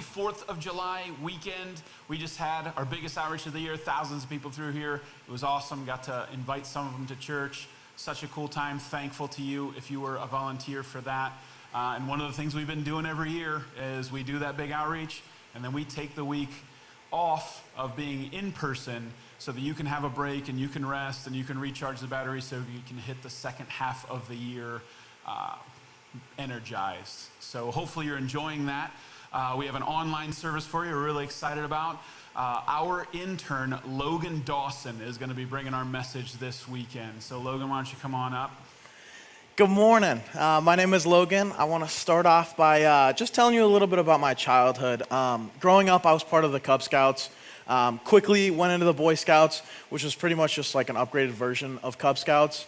4th of July weekend. We just had our biggest outreach of the year, thousands of people through here. It was awesome. Got to invite some of them to church. Such a cool time. Thankful to you if you were a volunteer for that. And one of the things we've been doing every year is we do that big outreach, and then we take the week off of being in person so that you can have a break and you can rest and you can recharge the battery so you can hit the second half of the year energized. So hopefully you're enjoying that. We have an online service for you we're really excited about. Our intern, Logan Dawson, is going to be bringing our message this weekend. So Logan, why don't you come on up? Good morning. My name is Logan. I want to start off by just telling you a little bit about my childhood. Growing up, I was part of the Cub Scouts. Quickly went into the Boy Scouts, which was pretty much just like an upgraded version of Cub Scouts.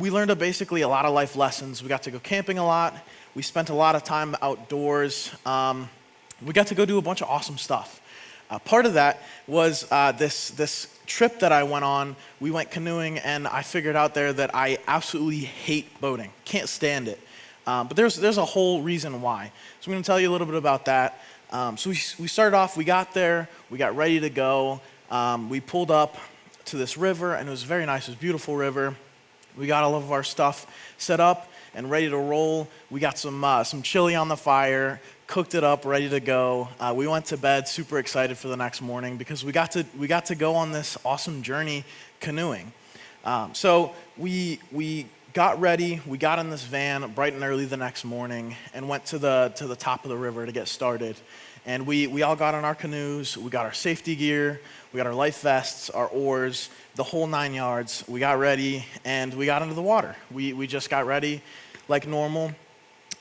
We learned basically a lot of life lessons. We got to go camping a lot. We spent a lot of time outdoors. We got to go do a bunch of awesome stuff. Part of that was this trip that I went on. We went canoeing, and I figured out there that I absolutely hate boating. Can't stand it. But there's a whole reason why. So I'm going to tell you a little bit about that. So we started off, we got there, we got ready to go. We pulled up to this river, and it was very nice. It was a beautiful river. We got all of our stuff set up and ready to roll. We got some chili on the fire, cooked it up, ready to go. We went to bed super excited for the next morning because we got to go on this awesome journey canoeing. So we got ready. We got in this van bright and early the next morning and went to the top of the river to get started. And we all got on our canoes. We got our safety gear. We got our life vests, our oars, the whole 9 yards. We got ready and we got into the water. We just got ready like normal.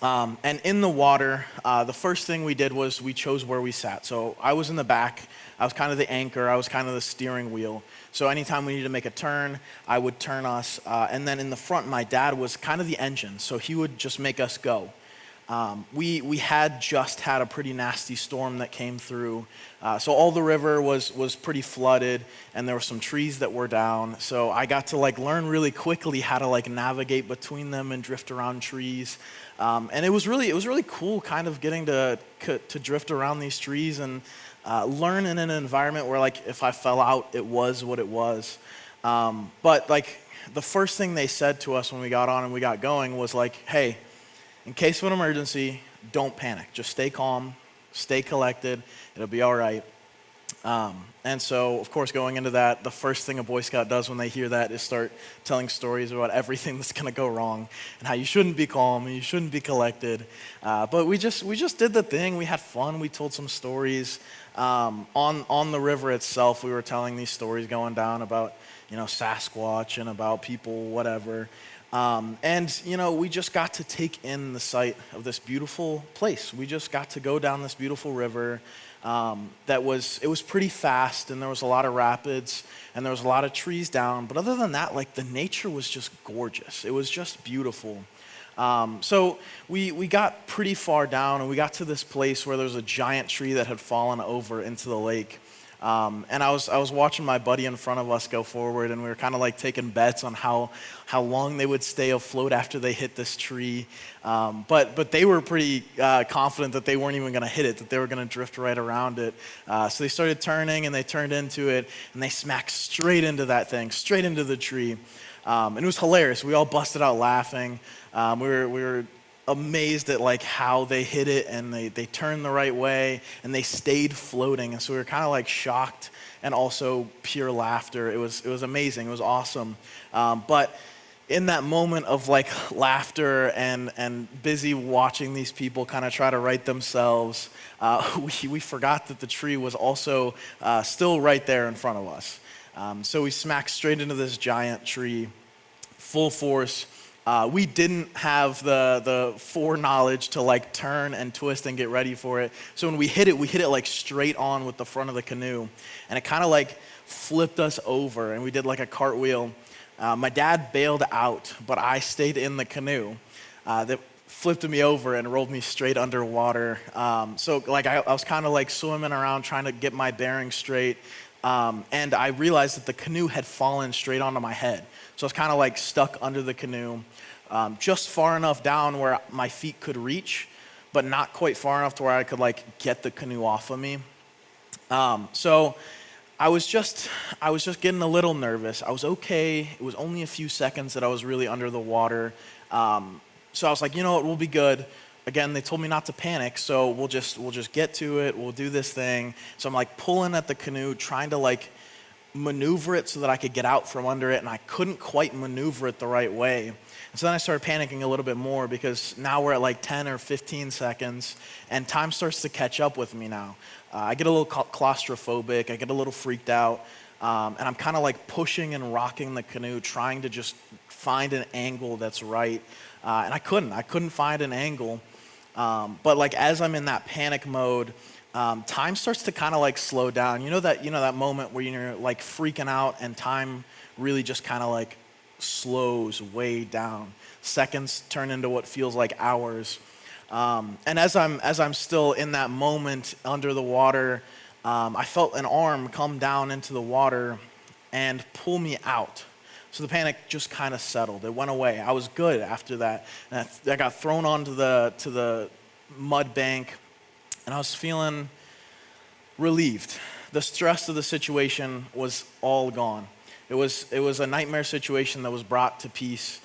And in the water, the first thing we did was we chose where we sat. So I was in the back. I was kind of the anchor. I was kind of the steering wheel. So anytime we needed to make a turn, I would turn us. And then in the front, my dad was kind of the engine. So he would just make us go. We had just had a pretty nasty storm that came through. So all the river was pretty flooded, and there were some trees that were down. So I got to learn really quickly how to navigate between them and drift around trees. And it was really cool kind of getting to drift around these trees and learn in an environment where if I fell out, it was what it was. But the first thing they said to us when we got on and we got going was hey, in case of an emergency, don't panic. Just stay calm, stay collected. It'll be all right. And so, of course, going into that, the first thing a Boy Scout does when they hear that is start telling stories about everything that's going to go wrong and how you shouldn't be calm and you shouldn't be collected. But we just did the thing. We had fun. We told some stories. On the river itself, we were telling these stories going down about, Sasquatch and about people, whatever. And we just got to take in the sight of this beautiful place. We just got to go down this beautiful river. It was pretty fast, and there was a lot of rapids, and there was a lot of trees down. But other than that, the nature was just gorgeous. It was just beautiful. So we got pretty far down, and we got to this place where there was a giant tree that had fallen over into the lake. And I was watching my buddy in front of us go forward, and we were kind of taking bets on how long they would stay afloat after they hit this tree. But they were pretty confident that they weren't even going to hit it, that they were going to drift right around it. So they started turning, and they turned into it, and they smacked straight into that thing, straight into the tree. And it was hilarious. We all busted out laughing. We were amazed at how they hit it, and they turned the right way, and they stayed floating. And so we were kind of shocked and also pure laughter. It was amazing. It was awesome. But in that moment of laughter and busy watching these people kind of try to right themselves, we forgot that the tree was also still right there in front of us. So we smacked straight into this giant tree, full force. We didn't have the foreknowledge to turn and twist and get ready for it. So when we hit it straight on with the front of the canoe, and it kind of flipped us over, and we did a cartwheel. My dad bailed out, but I stayed in the canoe. That flipped me over and rolled me straight underwater. So I was kind of swimming around trying to get my bearings straight. And I realized that the canoe had fallen straight onto my head. So I was kind of stuck under the canoe, just far enough down where my feet could reach, but not quite far enough to where I could like get the canoe off of me. So I was just getting a little nervous. I was okay. It was only a few seconds that I was really under the water. So I was like, you know what, we'll be good. Again, they told me not to panic, so we'll just get to it. We'll do this thing. So I'm like pulling at the canoe, trying to like maneuver it so that I could get out from under it, and I couldn't quite maneuver it the right way. And so then I started panicking a little bit more because now we're at like 10 or 15 seconds, and time starts to catch up with me now. I get a little claustrophobic, I get a little freaked out, and I'm kind of like pushing and rocking the canoe, trying to just find an angle that's right. And I couldn't find an angle. But like as I'm in that panic mode, time starts to kind of like slow down. You know that moment where you're like freaking out and time really just kind of like slows way down. Seconds turn into what feels like hours. And as I'm still in that moment under the water, I felt an arm come down into the water and pull me out. So the panic just kind of settled. It went away. I was good after that. And I got thrown onto the mud bank, and I was feeling relieved. The stress of the situation was all gone. It was a nightmare situation that was brought to peace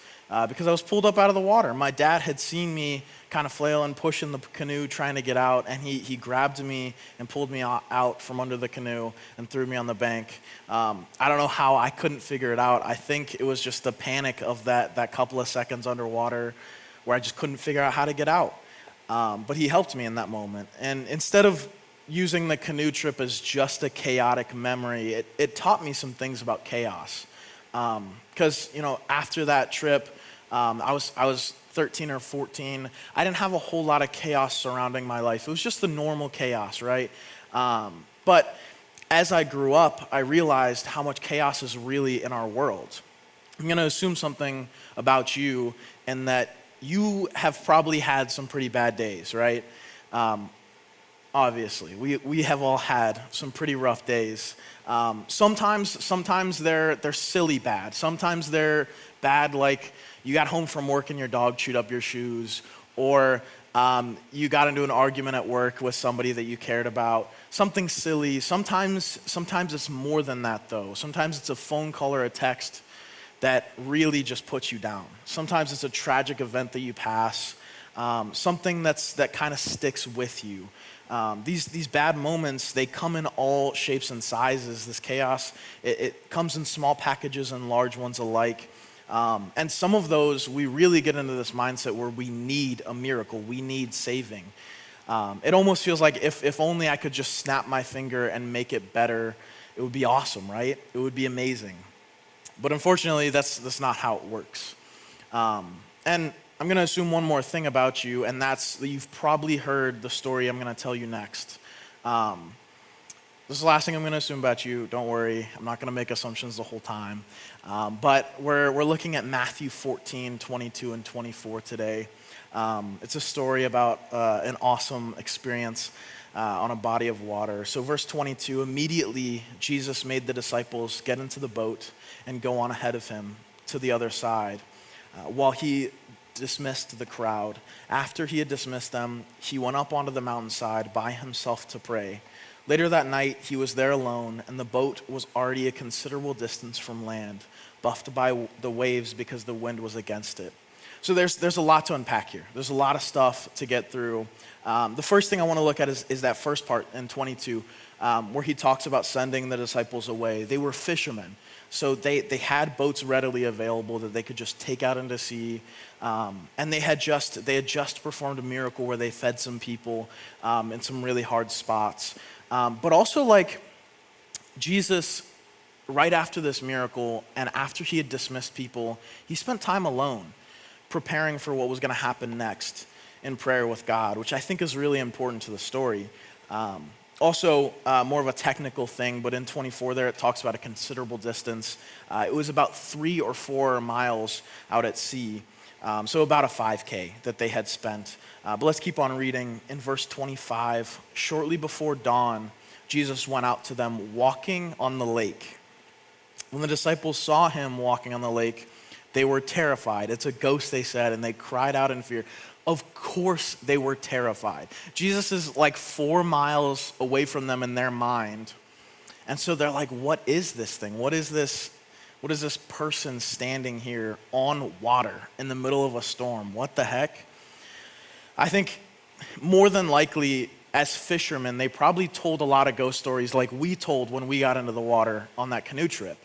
because I was pulled up out of the water. My dad had seen me kind of flailing, pushing the canoe, trying to get out, and he grabbed me and pulled me out from under the canoe and threw me on the bank. I don't know how I couldn't figure it out. I think it was just the panic of that couple of seconds underwater where I just couldn't figure out how to get out. But he helped me in that moment. And instead of using the canoe trip as just a chaotic memory, it taught me some things about chaos. Because, after that trip, I was 13 or 14. I didn't have a whole lot of chaos surrounding my life. It was just the normal chaos, right? But as I grew up, I realized how much chaos is really in our world. I'm going to assume something about you, and that you have probably had some pretty bad days, right? Obviously, we have all had some pretty rough days. Sometimes they're silly bad. Sometimes they're bad like you got home from work and your dog chewed up your shoes, or you got into an argument at work with somebody that you cared about. Something silly. Sometimes it's more than that, though. Sometimes it's a phone call or a text that really just puts you down. Sometimes it's a tragic event that you pass, something that kind of sticks with you. These bad moments, they come in all shapes and sizes. This chaos, it comes in small packages and large ones alike. And some of those, we really get into this mindset where we need a miracle. We need saving. It almost feels like if only I could just snap my finger and make it better, it would be awesome, right? It would be amazing. But unfortunately, that's not how it works. And I'm going to assume one more thing about you, and that's that you've probably heard the story I'm going to tell you next. This is the last thing I'm going to assume about you. Don't worry. I'm not going to make assumptions the whole time. But we're looking at Matthew 14, 22, and 24 today. It's a story about an awesome experience on a body of water. So verse 22, immediately Jesus made the disciples get into the boat and go on ahead of him to the other side, while he dismissed the crowd. After he had dismissed them, he went up onto the mountainside by himself to pray. Later that night, he was there alone, and the boat was already a considerable distance from land, buffed by the waves because the wind was against it. So there's a lot to unpack here. There's a lot of stuff to get through. The first thing I want to look at is that first part in 22, where he talks about sending the disciples away. They were fishermen, so they had boats readily available that they could just take out into sea. And they had just performed a miracle where they fed some people in some really hard spots. But also, like, Jesus, right after this miracle and after he had dismissed people, he spent time alone preparing for what was going to happen next in prayer with God, which I think is really important to the story. Also, more of a technical thing, but in 24 there it talks about a considerable distance. It was about 3 or 4 miles out at sea, so about a 5K that they had spent. But let's keep on reading. In verse 25, shortly before dawn, Jesus went out to them walking on the lake. When the disciples saw him walking on the lake, They were terrified. It's a ghost, they said, and they cried out in fear. Of course they were terrified. Jesus is like 4 miles away from them in their mind. And so they're like, what is this thing? What is this person standing here on water in the middle of a storm? What the heck? I think more than likely, as fishermen, they probably told a lot of ghost stories like we told when we got into the water on that canoe trip.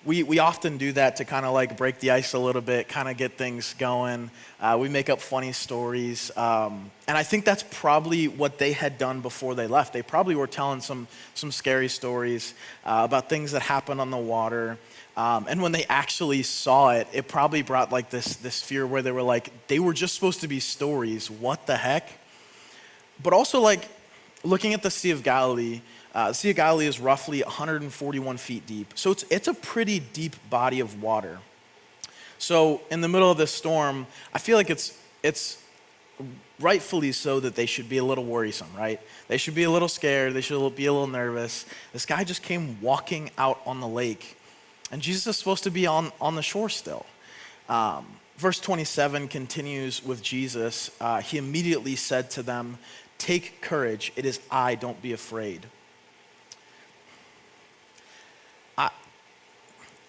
We often do that to kind of like break the ice a little bit, kind of get things going. We make up funny stories. And I think that's probably what they had done before they left. They probably were telling some scary stories about things that happened on the water. And when they actually saw it, it probably brought like this fear where they were like, they were just supposed to be stories. What the heck? But also like looking at the Sea of Galilee, the Sea of Galilee is roughly 141 feet deep. So it's a pretty deep body of water. So in the middle of this storm, I feel like it's rightfully so that they should be a little worrisome, right? They should be a little scared. They should be a little nervous. This guy just came walking out on the lake. And Jesus is supposed to be on the shore still. Verse 27 continues with Jesus. He immediately said to them, "Take courage, it is I, don't be afraid."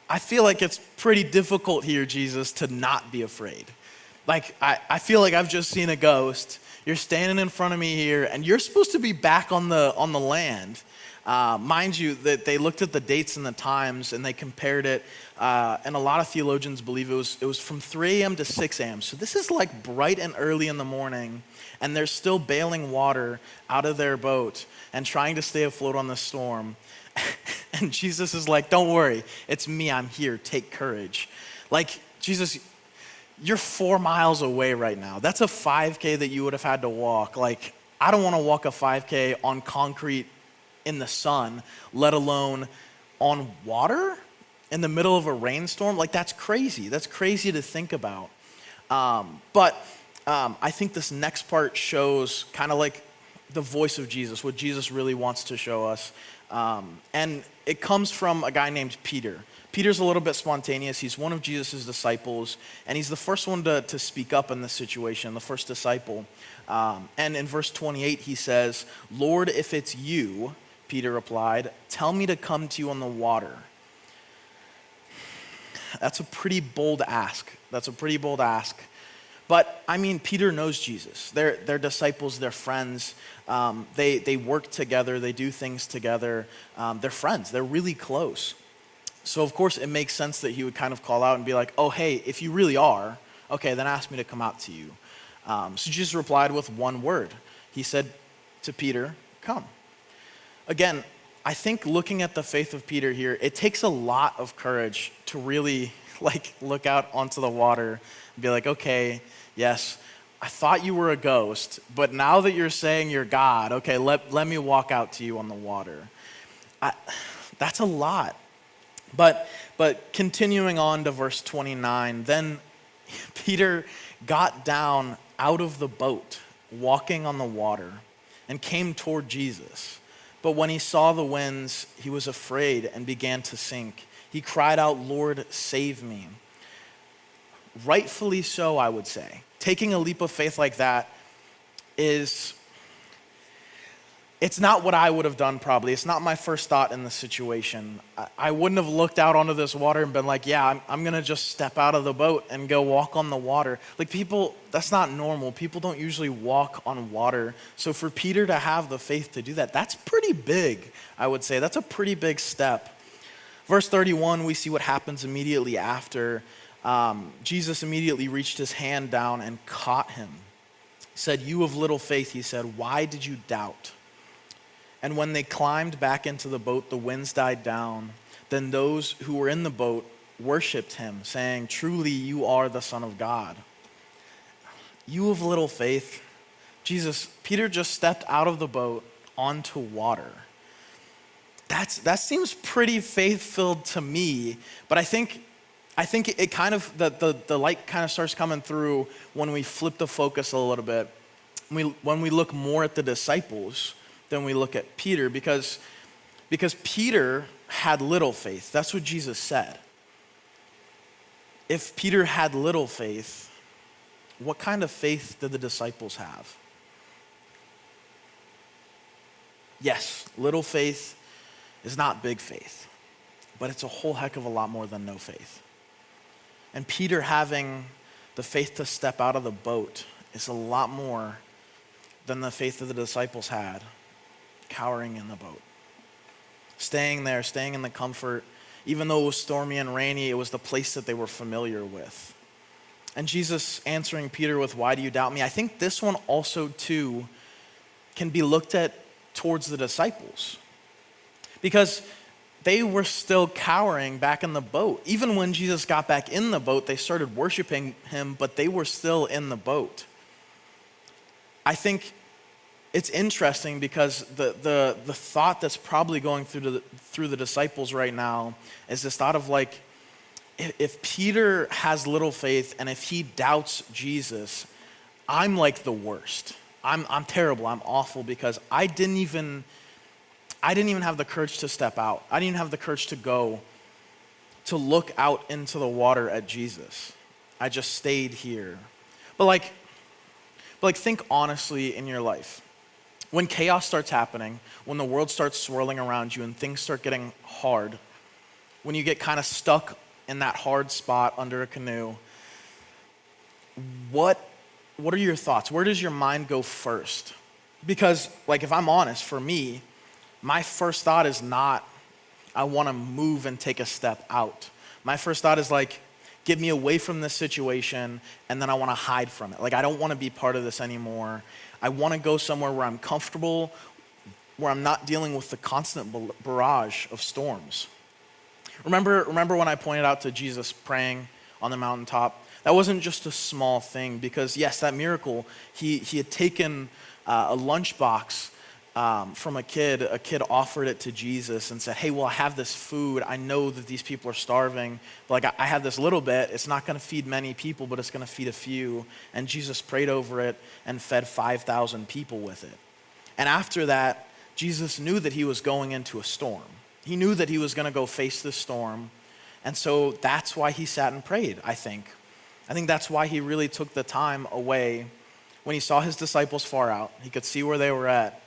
I feel like it's pretty difficult here, Jesus, to not be afraid. Like, I feel like I've just seen a ghost. You're standing in front of me here, and you're supposed to be back on the land. Mind you, that they looked at the dates and the times, and they compared it, and a lot of theologians believe it was from 3 a.m. to 6 a.m. So this is like bright and early in the morning, and they're still bailing water out of their boat and trying to stay afloat on the storm. And Jesus is like, don't worry, it's me, I'm here, take courage. Like, Jesus, you're 4 miles away right now. That's a 5K that you would have had to walk. Like, I don't want to walk a 5K on concrete in the sun, let alone on water in the middle of a rainstorm. Like, that's crazy. That's crazy to think about. But I think this next part shows kind of like the voice of Jesus, what Jesus really wants to show us. And it comes from a guy named Peter. Peter's a little bit spontaneous. He's one of Jesus' disciples, and he's the first one to speak up in this situation, the first disciple. And in verse 28, he says, "Lord, if it's you," Peter replied, "tell me to come to you on the water." That's a pretty bold ask. But I mean, Peter knows Jesus. They're disciples, they're friends. They work together, they do things together. They're friends, they're really close. So of course it makes sense that he would kind of call out and be like, "Oh, hey, if you really are, okay, then ask me to come out to you." So Jesus replied with one word. He said to Peter, "Come." Again, I think looking at the faith of Peter here, it takes a lot of courage to really like look out onto the water and be like, "Okay, yes, I thought you were a ghost, but now that you're saying you're God, okay, let me walk out to you on the water." That's a lot. But continuing on to verse 29, then Peter got down out of the boat, walking on the water, and came toward Jesus. But when he saw the winds, he was afraid and began to sink. He cried out, "Lord, save me." Rightfully so, I would say. Taking a leap of faith like that it's not what I would have done probably. It's not my first thought in the situation. I wouldn't have looked out onto this water and been like, yeah, I'm going to just step out of the boat and go walk on the water. Like people, that's not normal. People don't usually walk on water. So for Peter to have the faith to do that, that's pretty big, I would say. That's a pretty big step. Verse 31, we see what happens immediately after. Jesus immediately reached his hand down and caught him. He said, "You of little faith," he said, "why did you doubt?" And when they climbed back into the boat, the winds died down. Then those who were in the boat worshiped him, saying, "Truly you are the Son of God." You of little faith. Peter just stepped out of the boat onto water. That seems pretty faith-filled to me, but I think it kind of, the light kind of starts coming through when we flip the focus a little bit. When we look more at the disciples than we look at Peter, because Peter had little faith. That's what Jesus said. if Peter had little faith, what kind of faith did the disciples have? Yes, little faith is not big faith, but it's a whole heck of a lot more than no faith. And Peter having the faith to step out of the boat is a lot more than the faith that the disciples had, cowering in the boat. Staying there, staying in the comfort, even though it was stormy and rainy, it was the place that they were familiar with. And Jesus answering Peter with, "Why do you doubt me?" I think this one also too can be looked at towards the disciples, because they were still cowering back in the boat. Even when Jesus got back in the boat, they started worshiping him, but they were still in the boat. I think it's interesting because the thought that's probably going through the disciples right now is this thought of like, if Peter has little faith and if he doubts Jesus, I'm like the worst. I'm terrible. I'm awful because I didn't even have the courage to step out. I didn't even have the courage to go to look out into the water at Jesus. I just stayed here. But think honestly in your life. When chaos starts happening, when the world starts swirling around you and things start getting hard, when you get kind of stuck in that hard spot under a canoe, what are your thoughts? Where does your mind go first? Because if I'm honest, for me, my first thought is not, I want to move and take a step out. My first thought is get me away from this situation, and then I want to hide from it. I don't want to be part of this anymore. I want to go somewhere where I'm comfortable, where I'm not dealing with the constant barrage of storms. Remember when I pointed out to Jesus praying on the mountaintop? That wasn't just a small thing, because yes, that miracle, he had taken a lunchbox from a kid. A kid offered it to Jesus and said, "Hey, well, I have this food. I know that these people are starving, but I have this little bit. It's not going to feed many people, but it's going to feed a few." And Jesus prayed over it and fed 5,000 people with it. And after that, Jesus knew that he was going into a storm. He knew that he was going to go face this storm. And so that's why he sat and prayed, I think. I think that's why he really took the time away when he saw his disciples far out. He could see where they were at.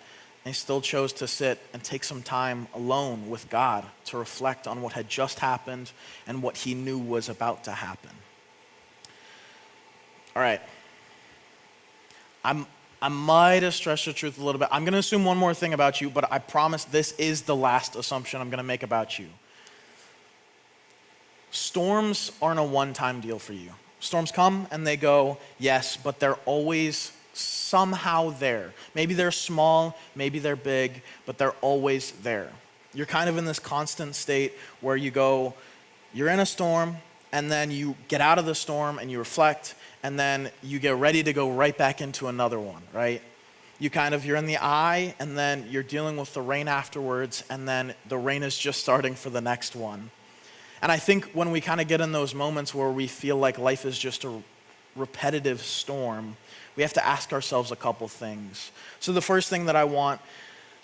And he still chose to sit and take some time alone with God to reflect on what had just happened and what he knew was about to happen. All right. I might have stretched the truth a little bit. I'm going to assume one more thing about you, but I promise this is the last assumption I'm going to make about you. Storms aren't a one-time deal for you. Storms come and they go, yes, but they're always somehow there. Maybe they're small, maybe they're big, but they're always there. You're kind of in this constant state where you're in a storm, and then you get out of the storm and you reflect, and then you get ready to go right back into another one, right? You're in the eye, and then you're dealing with the rain afterwards, and then the rain is just starting for the next one. And I think when we kind of get in those moments where we feel like life is just a repetitive storm, we have to ask ourselves a couple things. So the first thing that I want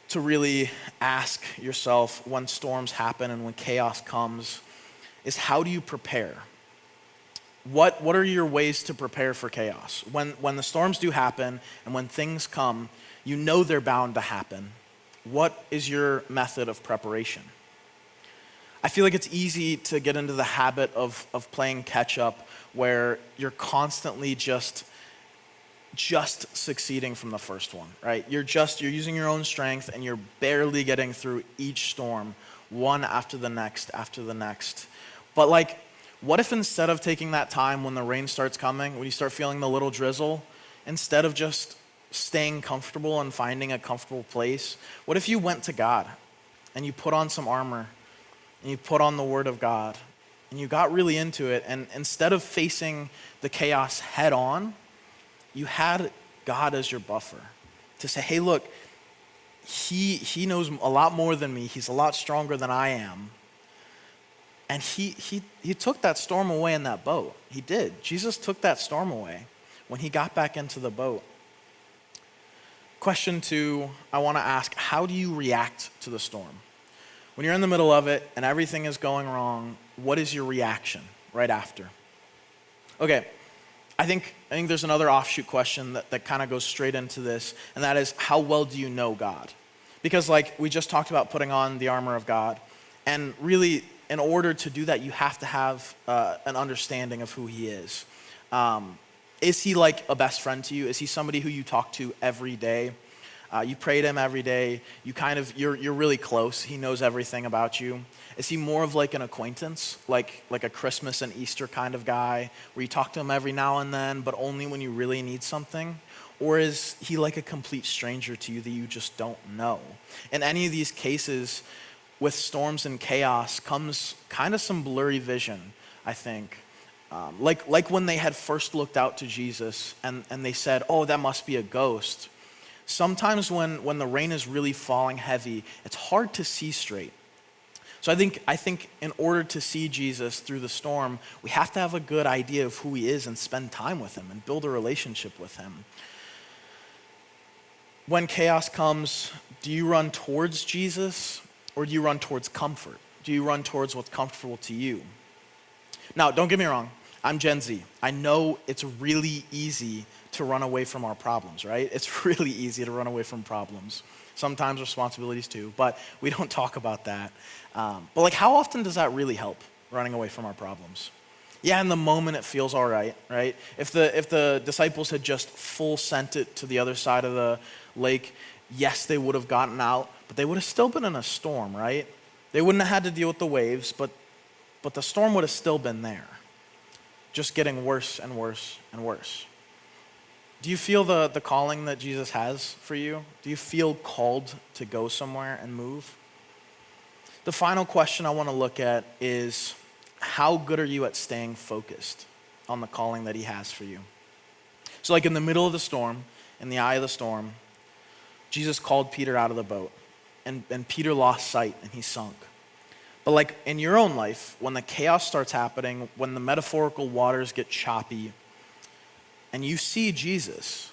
to really ask yourself when storms happen and when chaos comes is, how do you prepare? What are your ways to prepare for chaos? When the storms do happen and when things come, you know they're bound to happen. What is your method of preparation? I feel like it's easy to get into the habit of playing catch up, where you're constantly just succeeding from the first one, right? You're using your own strength and you're barely getting through each storm, one after the next after the next. But what if instead of taking that time when the rain starts coming, when you start feeling the little drizzle, instead of just staying comfortable and finding a comfortable place, what if you went to God and you put on some armor and you put on the Word of God and you got really into it, and instead of facing the chaos head on, you had God as your buffer to say, hey, look, he knows a lot more than me. He's a lot stronger than I am. And he took that storm away in that boat. He did. Jesus took that storm away when he got back into the boat. Question 2, I want to ask, how do you react to the storm? When you're in the middle of it and everything is going wrong, what is your reaction right after? Okay, I think there's another offshoot question that kind of goes straight into this, and that is, how well do you know God? Because like we just talked about putting on the armor of God, and really in order to do that, you have to have an understanding of who he is. Is he like a best friend to you? Is he somebody who you talk to every day? You pray to him every day. You're really close. He knows everything about you. Is he more of like an acquaintance, like a Christmas and Easter kind of guy, where you talk to him every now and then, but only when you really need something? Or is he like a complete stranger to you that you just don't know? In any of these cases, with storms and chaos comes kind of some blurry vision, I think. Like when they had first looked out to Jesus and they said, oh, that must be a ghost. Sometimes when the rain is really falling heavy, it's hard to see straight. So I think in order to see Jesus through the storm, we have to have a good idea of who he is and spend time with him and build a relationship with him. When chaos comes, do you run towards Jesus or do you run towards comfort? Do you run towards what's comfortable to you? Now, don't get me wrong. I'm Gen Z. I know it's really easy to run away from our problems, right? It's really easy to run away from problems. Sometimes responsibilities too, but we don't talk about that. But like, how often does that really help, running away from our problems? Yeah, in the moment it feels all right, right? If the disciples had just full sent it to the other side of the lake, yes, they would have gotten out, but they would have still been in a storm, right? They wouldn't have had to deal with the waves, but the storm would have still been there, just getting worse and worse and worse. Do you feel the calling that Jesus has for you? Do you feel called to go somewhere and move? The final question I want to look at is, how good are you at staying focused on the calling that he has for you? So like in the middle of the storm, in the eye of the storm, Jesus called Peter out of the boat, and Peter lost sight and he sunk. But like in your own life, when the chaos starts happening, when the metaphorical waters get choppy, and you see Jesus,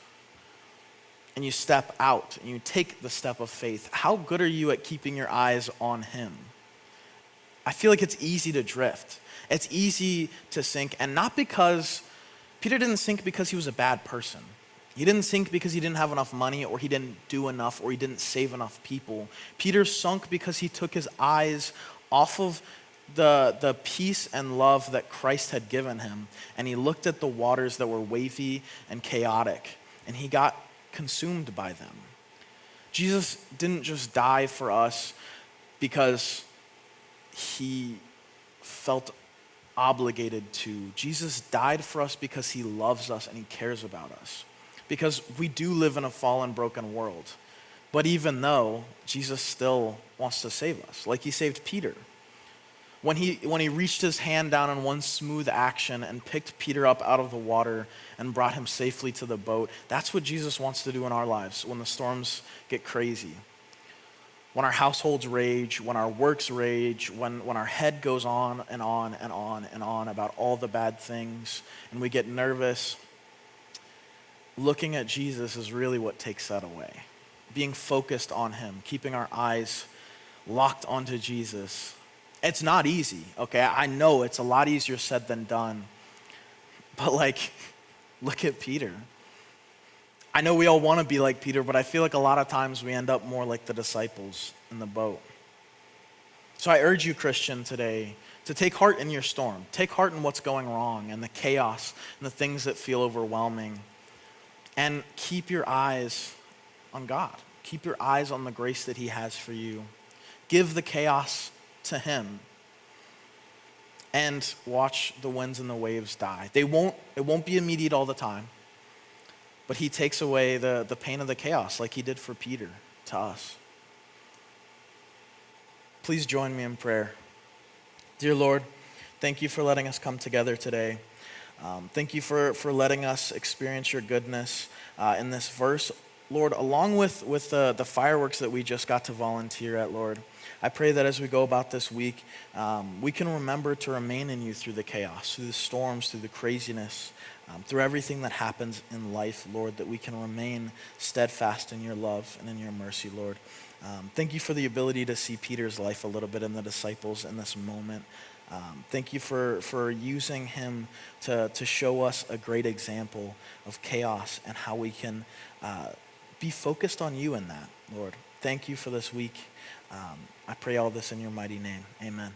and you step out, and you take the step of faith, how good are you at keeping your eyes on him? I feel like it's easy to drift. It's easy to sink, and not because, Peter didn't sink because he was a bad person. He didn't sink because he didn't have enough money, or he didn't do enough, or he didn't save enough people. Peter sunk because he took his eyes off of the peace and love that Christ had given him, and he looked at the waters that were wavy and chaotic, and he got consumed by them. Jesus didn't just die for us because he felt obligated to. Jesus died for us because he loves us and he cares about us. Because we do live in a fallen, broken world. But even though, Jesus still wants to save us, like he saved Peter. When he reached his hand down in one smooth action and picked Peter up out of the water and brought him safely to the boat, that's what Jesus wants to do in our lives when the storms get crazy. When our households rage, when our works rage, when our head goes on and on and on and on about all the bad things, and we get nervous, looking at Jesus is really what takes that away. Being focused on him, keeping our eyes locked onto Jesus. It's not easy, okay? I know it's a lot easier said than done. But like, look at Peter. I know we all want to be like Peter, but I feel like a lot of times we end up more like the disciples in the boat. So I urge you, Christian, today to take heart in your storm. Take heart in what's going wrong and the chaos and the things that feel overwhelming. And keep your eyes on God. Keep your eyes on the grace that he has for you. Give the chaos to him. And watch the winds and the waves die. It won't be immediate all the time. But he takes away the pain of the chaos like he did for Peter to us. Please join me in prayer. Dear Lord, thank you for letting us come together today. Thank you for letting us experience your goodness in this verse. Lord, along with the fireworks that we just got to volunteer at, Lord, I pray that as we go about this week, we can remember to remain in you through the chaos, through the storms, through the craziness, through everything that happens in life, Lord, that we can remain steadfast in your love and in your mercy, Lord. Thank you for the ability to see Peter's life a little bit in the disciples in this moment. Thank you for using him to show us a great example of chaos and how we can be focused on you in that, Lord. Thank you for this week. I pray all this in your mighty name. Amen.